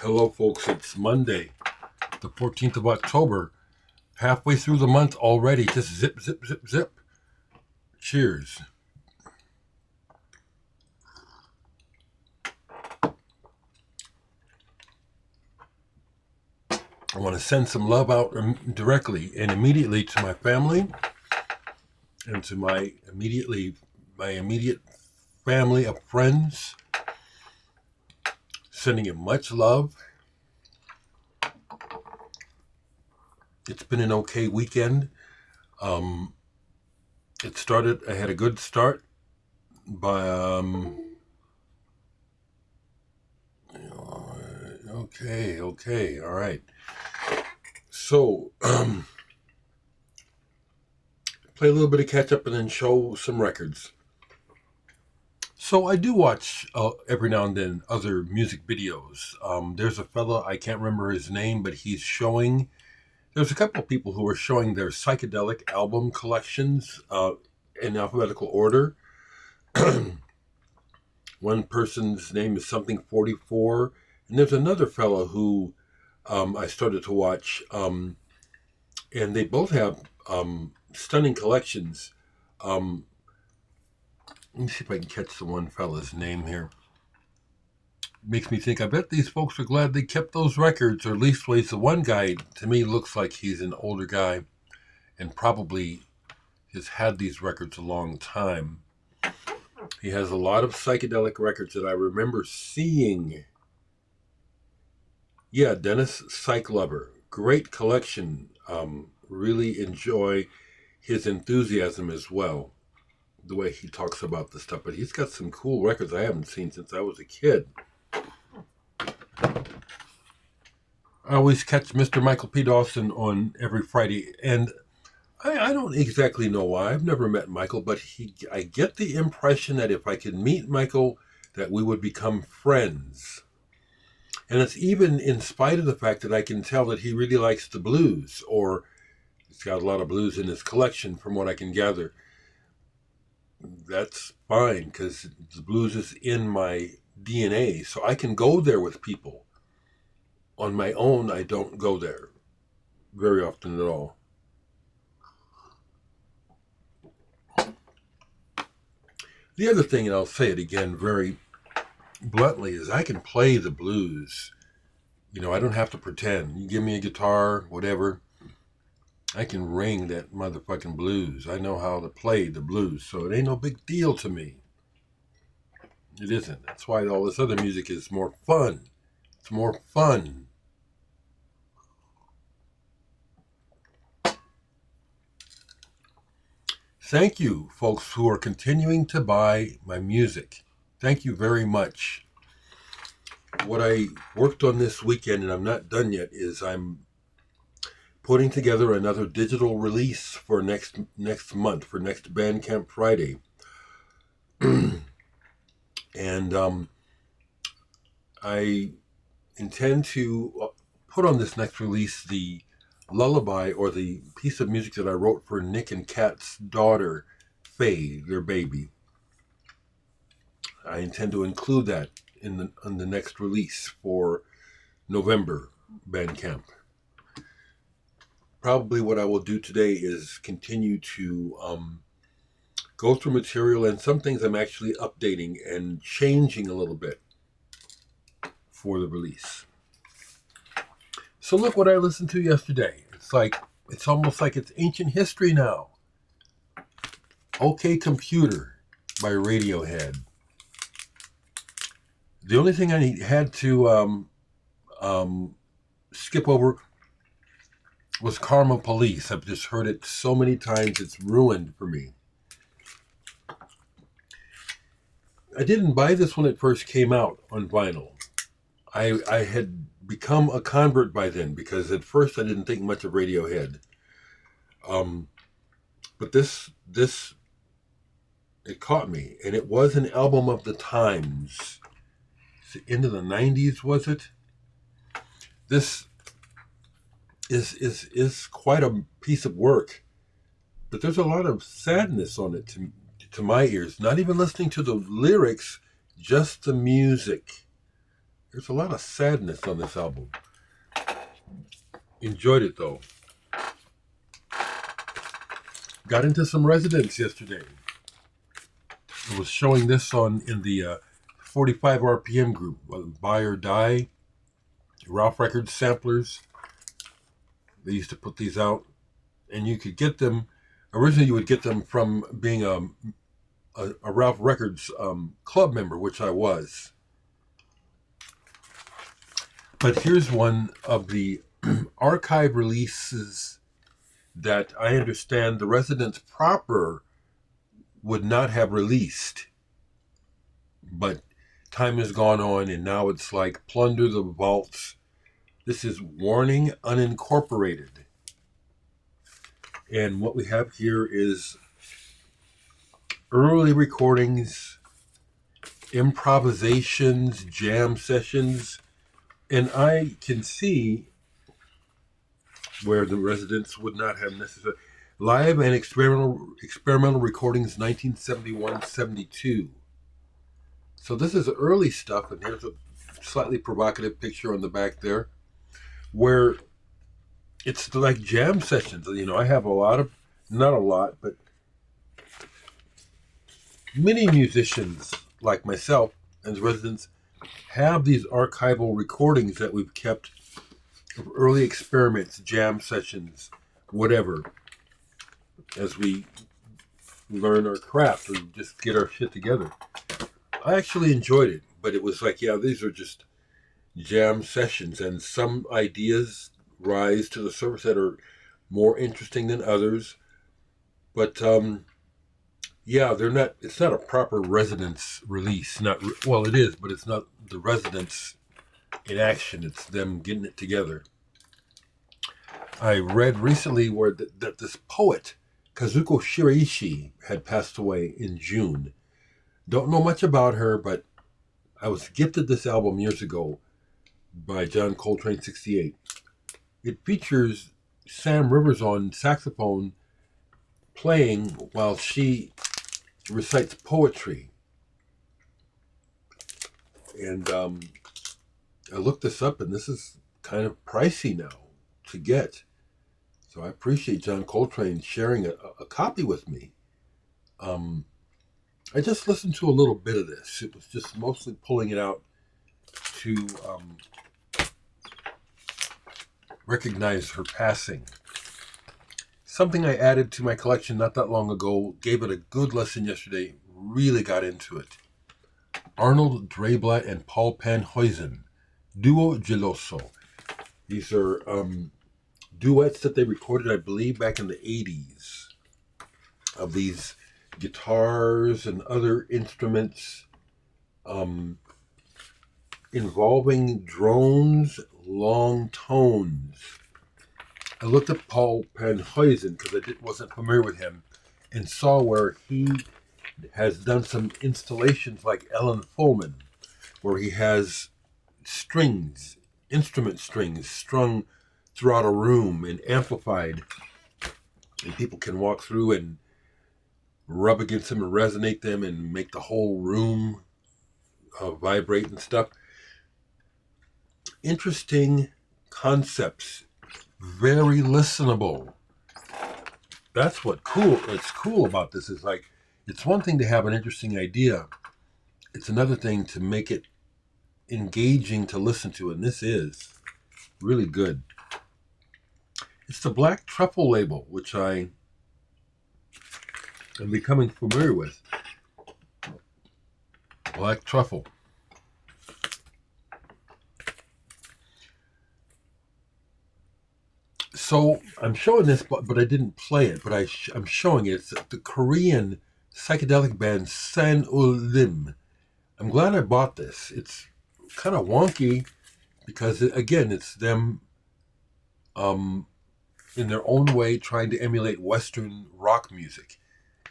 Hello, folks. It's Monday, the 14th of October. Halfway through the month already. Just zip, zip, zip, zip. Cheers. I want to send some love out directly and immediately to my family and to my immediate family of friends. Sending you much love. It's been an okay weekend. I had a good start by, okay, all right. So, play a little bit of catch up and then show some records. So I do watch every now and then other music videos. There's a fella, I can't remember his name, but there's a couple of people who are showing their psychedelic album collections in alphabetical order. One person's name is something 44, and there's another fellow who I started to watch, and they both have stunning collections. Let me see if I can catch the one fella's name here. Makes me think, I bet these folks are glad they kept those records, or at least the one guy, to me, looks like he's an older guy and probably has had these records a long time. He has a lot of psychedelic records that I remember seeing. Yeah, Dennis Psych Lover. Great collection. Really enjoy his enthusiasm as well, the way he talks about the stuff. But he's got some cool records I haven't seen since I was a kid. I always catch Mr. Michael P. Dawson on every Friday, and I don't exactly know why. I've never met Michael, but I get the impression that if I could meet Michael, that we would become friends. And it's even in spite of the fact that I can tell that he really likes the blues, or he's got a lot of blues in his collection from what I can gather. That's fine, because the blues is in my DNA, so I can go there with people. On my own, I don't go there very often at all. The other thing, and I'll say it again very bluntly, is I can play the blues. I don't have to pretend. You give me a guitar, whatever, I can ring that motherfucking blues. I know how to play the blues, so it ain't no big deal to me. It isn't. That's why all this other music is more fun. It's more fun. Thank you, folks who are continuing to buy my music. Thank you very much. What I worked on this weekend, and I'm not done yet, is I'm putting together another digital release for next month, for next Bandcamp Friday. And I intend to put on this next release the lullaby, or the piece of music that I wrote for Nick and Kat's daughter, Faye, their baby. I intend to include that in the next release for November Bandcamp. Probably what I will do today is continue to go through material, and some things I'm actually updating and changing a little bit for the release. So look what I listened to yesterday. It's almost like it's ancient history now. OK Computer by Radiohead. The only thing I had to skip over was Karma Police. I've just heard it so many times, it's ruined for me. I didn't buy this when it first came out on vinyl. I had become a convert by then, because at first I didn't think much of Radiohead. But this it caught me, and it was an album of the times. The end of the 90s, was it? This is quite a piece of work, but there's a lot of sadness on it to my ears. Not even listening to the lyrics, just the music. There's a lot of sadness on this album. Enjoyed it though. Got into some Residents yesterday. I was showing this in the 45 RPM group, Buy or Die, Ralph Records samplers. They used to put these out, and you could get them. Originally, you would get them from being a Ralph Records club member, which I was. But here's one of the archive releases that I understand the Residents proper would not have released. But time has gone on, and now it's like plunder the vaults. This is Warning Unincorporated. And what we have here is early recordings, improvisations, jam sessions. And I can see where the Residents would not have necessarily live and experimental recordings 1971-72. So this is early stuff, and here's a slightly provocative picture on the back there where it's like jam sessions. You know, I have not a lot, but many musicians like myself and Residents have these archival recordings that we've kept of early experiments, jam sessions, whatever, as we learn our craft or just get our shit together. I actually enjoyed it, but it was like, yeah, these are just jam sessions, and some ideas rise to the surface that are more interesting than others. But yeah, it's not a proper Residents release. Well, it is, but it's not the Residents in action. It's them getting it together. I read recently that this poet, Kazuko Shiraishi, had passed away in June. Don't know much about her, but I was gifted this album years ago by John Coltrane 68. It features Sam Rivers on saxophone playing while she recites poetry. And I looked this up, and this is kind of pricey now to get. So I appreciate John Coltrane sharing a copy with me. I just listened to a little bit of this. It was just mostly pulling it out to recognize her passing. Something I added to my collection not that long ago, gave it a good listen yesterday, really got into it. Arnold Dreyblatt and Paul Panhuisen, Duo Geloso. These are duets that they recorded, I believe, back in the 80s, of these guitars and other instruments involving drones, long tones. I looked up Paul Panhuisen because I wasn't familiar with him, and saw where he has done some installations like Ellen Fullman, where he has instrument strings strung throughout a room and amplified, and people can walk through and rub against them and resonate them and make the whole room vibrate and stuff. Interesting concepts, very listenable. That's what's cool about this is, like, it's one thing to have an interesting idea. It's another thing to make it engaging to listen to, and this is really good. It's the Black Truffle label, which I am becoming familiar with. Black Truffle. So I'm showing this, but I didn't play it, but I'm showing it. It's the Korean psychedelic band San Lim. I'm glad I bought this. It's kind of wonky because, again, it's them in their own way trying to emulate Western rock music.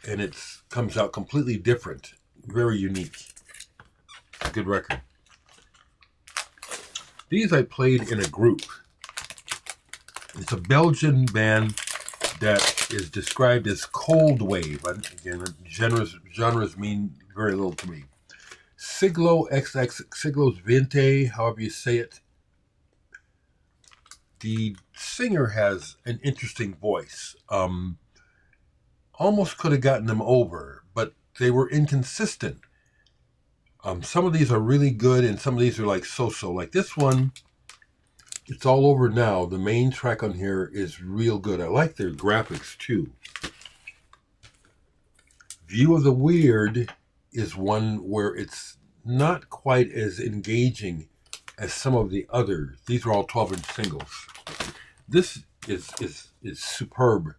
And it comes out completely different, very unique. Good record. These I played in a group. It's a Belgian band that is described as cold wave. Again, genres mean very little to me. Siglo XX, Siglo's Vente, however you say it. The singer has an interesting voice. Almost could have gotten them over, but they were inconsistent. Some of these are really good, and some of these are like so-so. Like this one, It's All Over Now. The main track on here is real good. I like their graphics too. View of the Weird is one where it's not quite as engaging as some of the others. These are all 12-inch singles. This is superb.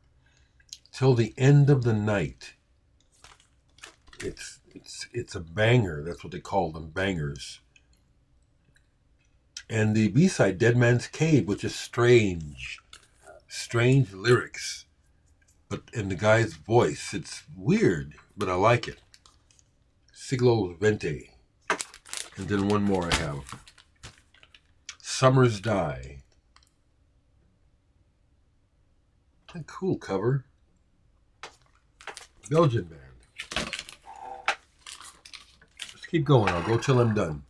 Till the End of the Night. It's a banger. That's what they call them, bangers. And the B-side, Dead Man's Cave, which is strange lyrics. But in the guy's voice, it's weird, but I like it. Siglo Vente. And then one more I have. Summers Die. A cool cover. Belgian band. Let's keep going. I'll go till I'm done.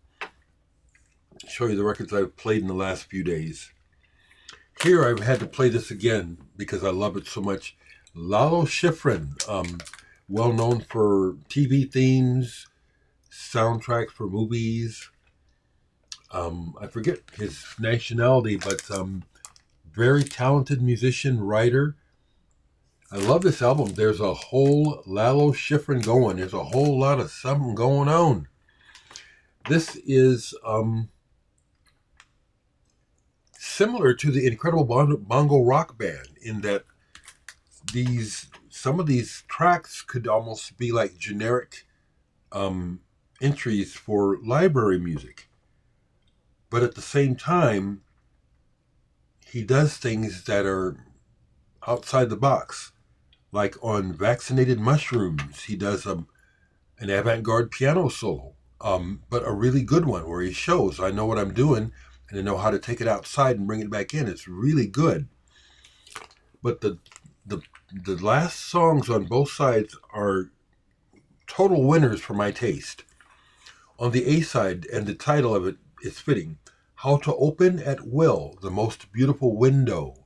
Show you the records I've played in the last few days. Here I've had to play this again because I love it so much. Lalo Schifrin, well known for TV themes, soundtracks for movies. I forget his nationality, but very talented musician, writer. I love this album. There's a whole Lalo Schifrin going. There's a whole lot of something going on. This is similar to the Incredible Bongo Rock Band in that some of these tracks could almost be like generic entries for library music. But at the same time, he does things that are outside the box. Like on Vaccinated Mushrooms, he does an avant-garde piano solo, but a really good one where he shows, I know what I'm doing and I know how to take it outside and bring it back in. It's really good. But the last songs on both sides are total winners for my taste. On the A side, and the title of it is fitting, How to Open at Will, the Most Beautiful Window.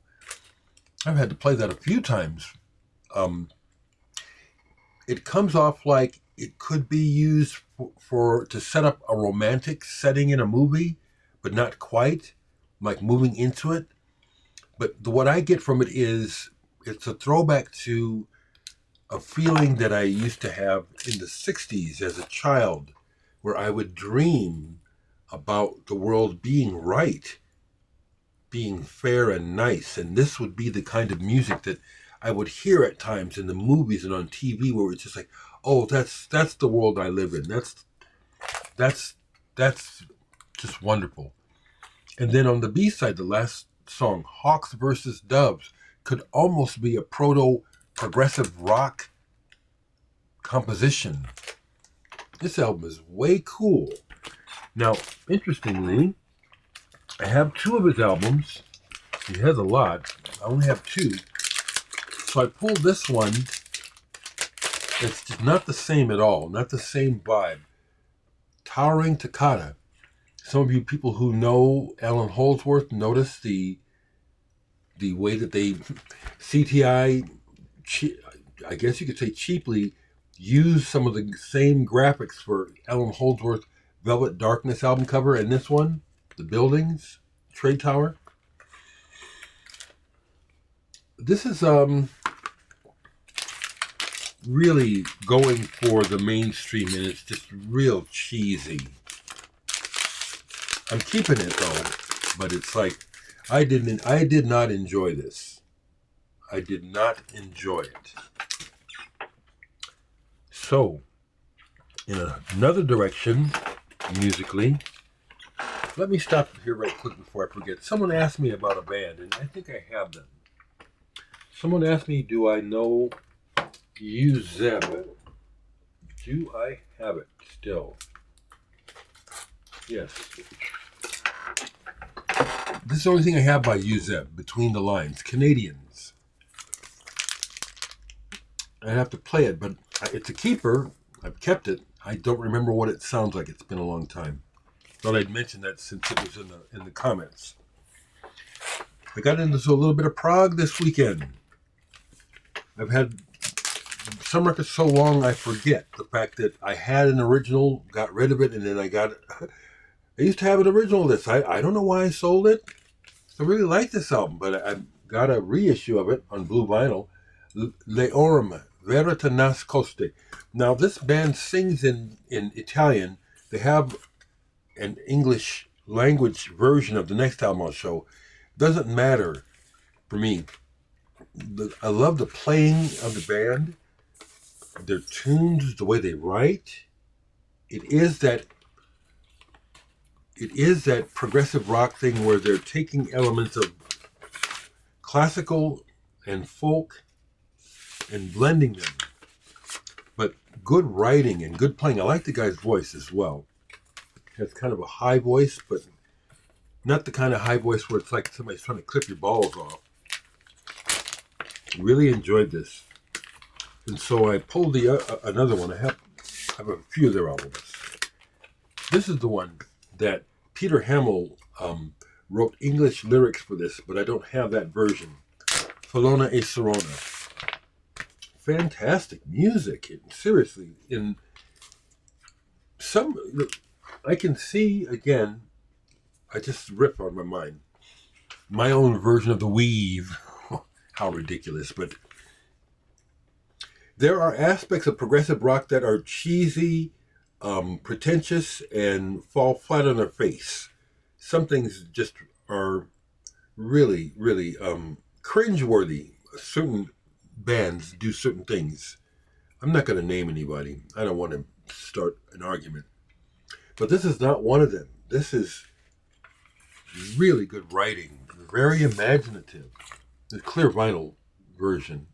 I've had to play that a few times. It comes off like it could be used to set up a romantic setting in a movie, but not quite, like moving into it. But what I get from it is it's a throwback to a feeling that I used to have in the 60s as a child, where I would dream about the world being right, being fair and nice. And this would be the kind of music that I would hear at times in the movies and on TV, where it's just like, oh, that's the world I live in. That's just wonderful. And then on the B side, the last song, Hawks versus Doves, could almost be a proto-progressive rock composition. This album is way cool. Now, interestingly, I have two of his albums. He has a lot. I only have two. So I pulled this one. It's just not the same at all. Not the same vibe. Towering Toccata. Some of you people who know Alan Holdsworth notice the way that they CTI, I guess you could say cheaply, use some of the same graphics for Alan Holdsworth Velvet Darkness album cover, and this one, the buildings, Trade Tower. This is really going for the mainstream, and it's just real cheesy. I'm keeping it though, but it's like I did not enjoy this. I did not enjoy it. So, in another direction, musically, let me stop here right quick before I forget. Someone asked me about a band, and I think I have them. Someone asked me, do I know UZEB? Do I have it still? Yes. This is the only thing I have by UZEB, Between the Lines. Canadians. I have to play it, but it's a keeper. I've kept it. I don't remember what it sounds like. It's been a long time. Thought I'd mention that since it was in the comments. I got into a little bit of prog this weekend. I've had some records so long I forget the fact that I had an original, got rid of it, and then I used to have an original of this. I don't know why I sold it. I really like this album, but I got a reissue of it on blue vinyl. Le Orme, Verita Nascoste. Now, this band sings in Italian. They have an English language version of the next album I'll show. Doesn't matter for me. I love the playing of the band, their tunes, the way they write. It is that progressive rock thing where they're taking elements of classical and folk and blending them. But good writing and good playing. I like the guy's voice as well. He has kind of a high voice, but not the kind of high voice where it's like somebody's trying to clip your balls off. Really enjoyed this. And so I pulled another one. I have a few of their albums. This is the one that Peter Hamill wrote English lyrics for this, but I don't have that version. Falona e Serona. Fantastic music. Seriously, in some, I can see, again, I just rip on my mind, my own version of the weave. How ridiculous, but there are aspects of progressive rock that are cheesy, pretentious, and fall flat on their face. Some things just are really, really cringeworthy. Certain bands do certain things. I'm not going to name anybody. I don't want to start an argument. But this is not one of them. This is really good writing, very imaginative. The clear vinyl version.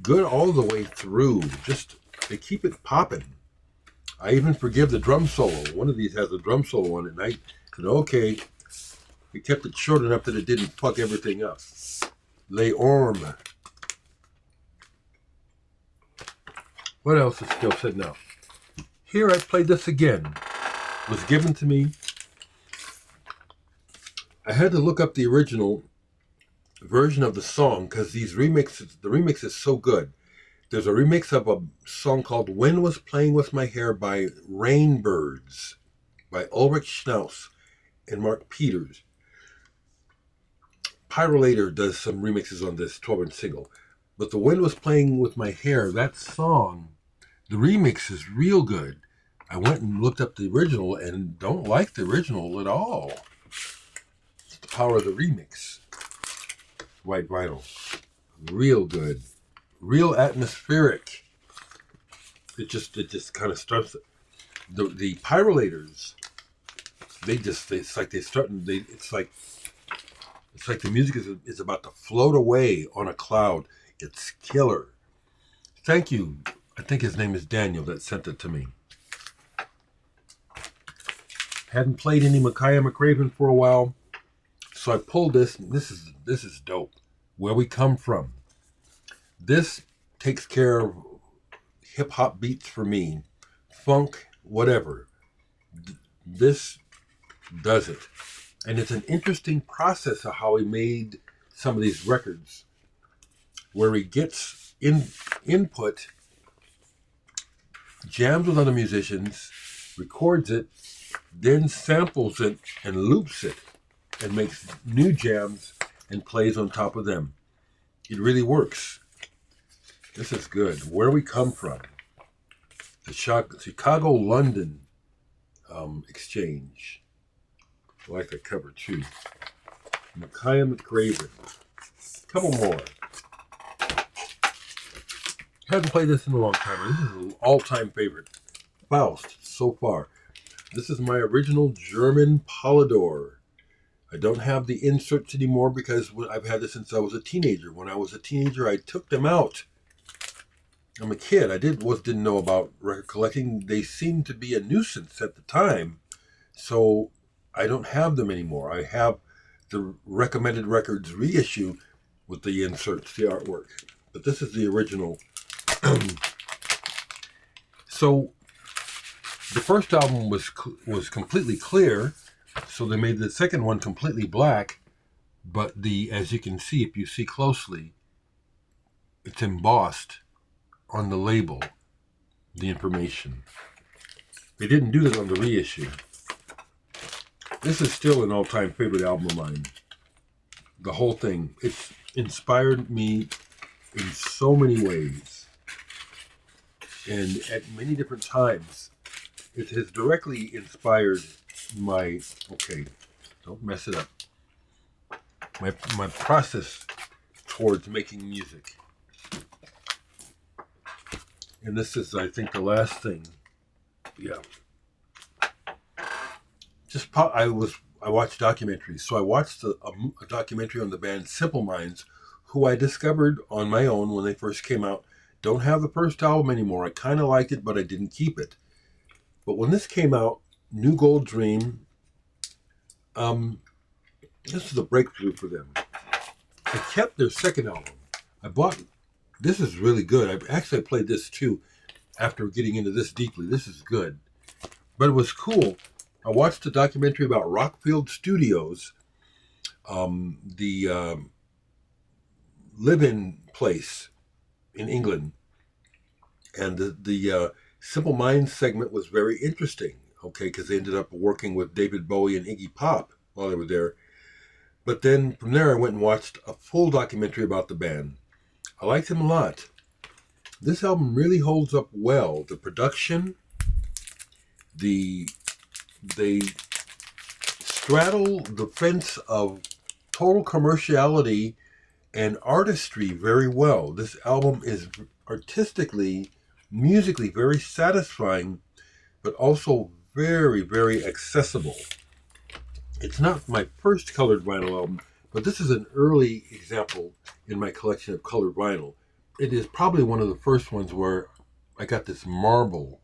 Good all the way through. Just, they keep it popping. I even forgive the drum solo. One of these has a drum solo on it, and I said, okay, we kept it short enough that it didn't fuck everything up. Les Ormes. What else is still said now? Here I played this again. It was given to me. I had to look up the original version of the song because the remix is so good. There's a remix of a song called Wind Was Playing With My Hair by Rainbirds by Ulrich Schnaus and Mark Peters. Pyrolator does some remixes on this 12-inch single. But The Wind Was Playing With My Hair, that song, the remix is real good. I went and looked up the original and don't like the original at all. It's the power of the remix. White vinyl. Real good. Real atmospheric. It just kind of starts. The pyrolators, it's like the music is about to float away on a cloud. It's killer. Thank you. I think his name is Daniel that sent it to me. Hadn't played any Micaiah McRaven for a while, so I pulled this. And this is dope. Where We Come From. This takes care of hip hop beats for me, funk, whatever. This does it. And it's an interesting process of how he made some of these records, where he gets input, jams with other musicians, records it, then samples it and loops it, and makes new jams and plays on top of them. It really works. This is good. Where We Come From. The Chicago-London exchange. I like that cover too. Micaiah McRaven. Couple more. Haven't played this in a long time. This is an all-time favorite. Faust, so far. This is my original German Polydor. I don't have the inserts anymore because I've had this since I was a teenager. When I was a teenager, I took them out. I'm a kid. I didn't know about record collecting. They seemed to be a nuisance at the time, so I don't have them anymore. I have the recommended records reissue with the inserts, the artwork. But this is the original. So the first album was completely clear, so they made the second one completely black. But as you can see, if you see closely, it's embossed on the label, the information. They didn't do that on the reissue. This is still an all-time favorite album of mine. The whole thing. It's inspired me in so many ways. And at many different times. It has directly inspired my, okay, don't mess it up, my process towards making music. And this is, I think, the last thing. Yeah. I watched documentaries. So I watched a documentary on the band Simple Minds, who I discovered on my own when they first came out. Don't have the first album anymore. I kind of liked it, but I didn't keep it. But when this came out, New Gold Dream, this was a breakthrough for them. I kept their second album. This is really good. I played this too after getting into this deeply. This is good. But it was cool. I watched a documentary about Rockfield Studios, the live-in place in England. And the Simple Minds segment was very interesting, okay, because they ended up working with David Bowie and Iggy Pop while they were there. But then from there, I went and watched a full documentary about the band. I liked them a lot. This album really holds up well. The production, they straddle the fence of total commerciality and artistry very well. This album is artistically, musically very satisfying, but also very, very accessible. It's not my first colored vinyl album, but this is an early example in my collection of colored vinyl. It is probably one of the first ones where I got this marble.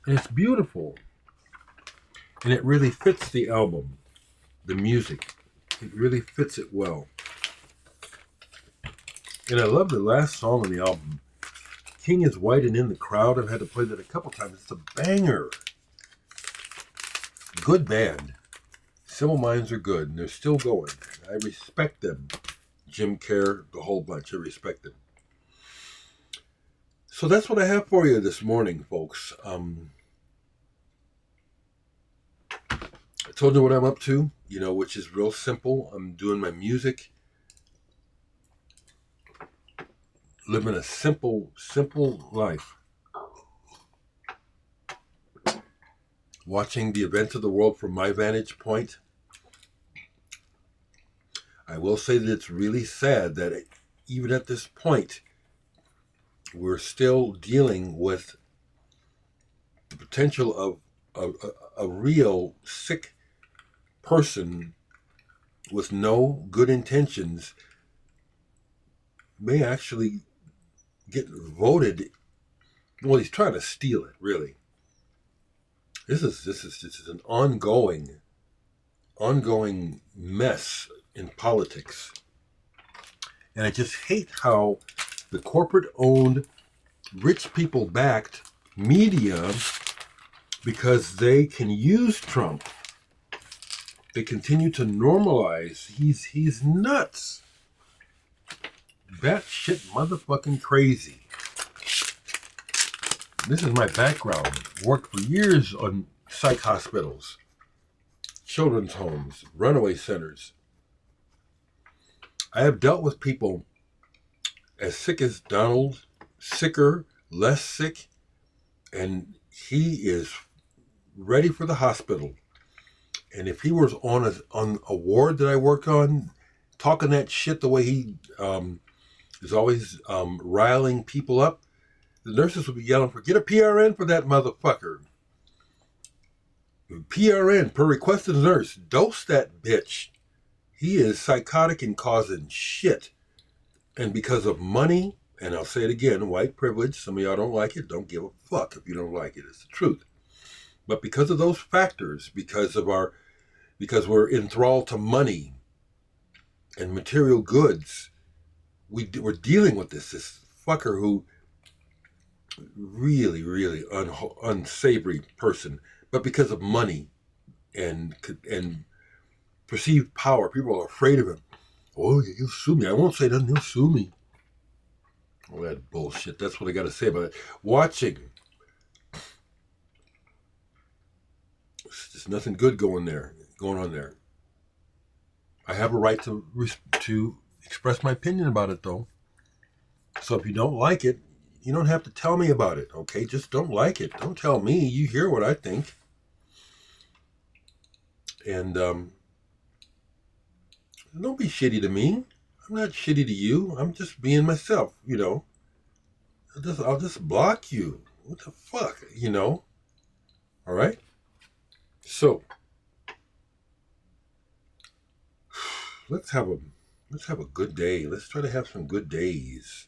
And it's beautiful. And it really fits the album, the music. It really fits it well. And I love the last song on the album. King is White and in the Crowd. I've had to play that a couple times. It's a banger. Good band. Simple Minds are good, and they're still going. I respect them. Jim Kerr, the whole bunch. I respect them. So that's what I have for you this morning, folks. I told you what I'm up to, which is real simple. I'm doing my music. Living a simple life. Watching the events of the world from my vantage point. I will say that it's really sad that even at this point, we're still dealing with the potential of a real sick person with no good intentions may actually get voted. Well, he's trying to steal it, really. This is an ongoing mess in politics. And I just hate how the corporate-owned, rich people-backed media, because they can use Trump, they continue to normalize. He's nuts. Batshit motherfucking crazy. This is my background. Worked for years on psych hospitals, children's homes, runaway centers. I have dealt with people as sick as Donald, sicker, less sick, and he is ready for the hospital. And if he was on a ward that I worked on, talking that shit the way he is always riling people up, the nurses would be yelling for, get a PRN for that motherfucker. PRN, per requested nurse, dose that bitch. He is psychotic and causing shit. And because of money, and I'll say it again, white privilege, some of y'all don't like it, don't give a fuck if you don't like it, it's the truth. But because of those factors, because we're enthralled to money and material goods, we're dealing with this fucker who really, really unsavory person, but because of money and perceived power, people are afraid of him. Oh, he'll sue me. I won't say nothing. He'll sue me. All that bullshit. That's what I got to say about it. Watching. There's nothing good going on there. I have a right to express my opinion about it, though. So if you don't like it, you don't have to tell me about it, okay? Just don't like it. Don't tell me. You hear what I think. And don't be shitty to me. I'm not shitty to you. I'm just being myself, you know. I'll just block you. What the fuck, you know? All right? So, let's have a good day. Let's try to have some good days.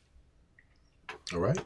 All right?